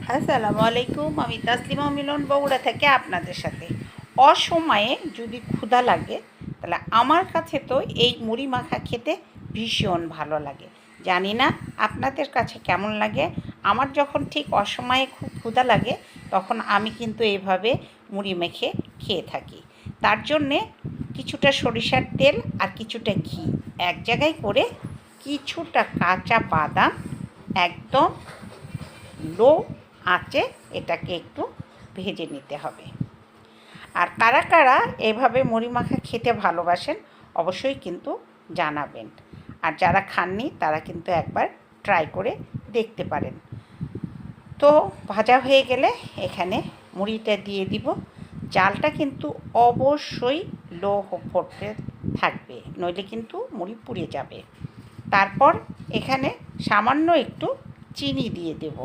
আসসালামু আলাইকুম। আমি তাসলিমা মিলন বগুড়া থেকে আপনাদের সাথে। অসময়ে যদি ক্ষুধা লাগে তাহলে আমার কাছে তো এই মুড়ি মাখা খেতে ভীষণ ভালো লাগে। জানি না আপনাদের কাছে কেমন লাগে। আমার যখন ঠিক অসময়ে খুব ক্ষুধা লাগে তখন আমি কিন্তু এইভাবে মুড়ি মেখে খেয়ে থাকি। তার জন্যে কিছুটা সরিষার তেল আর কিছুটা ঘি এক জায়গায় করে কিছুটা কাঁচা বাদাম একদম লো আঁচে এটাকে একটু ভেজে নিতে হবে। আর কারা কারা এভাবে মুড়ি মাখা খেতে ভালোবাসেন অবশ্যই কিন্তু জানাবেন। আর যারা খাননি তারা কিন্তু একবার ট্রাই করে দেখতে পারেন। তো ভাজা হয়ে গেলে এখানে মুড়িটা দিয়ে দিব। জালটা কিন্তু অবশ্যই লো ফ্লেমে থাকবে, নইলে কিন্তু মুড়ি পুড়ে যাবে। তারপর এখানে সামান্য একটু চিনি দিয়ে দেব।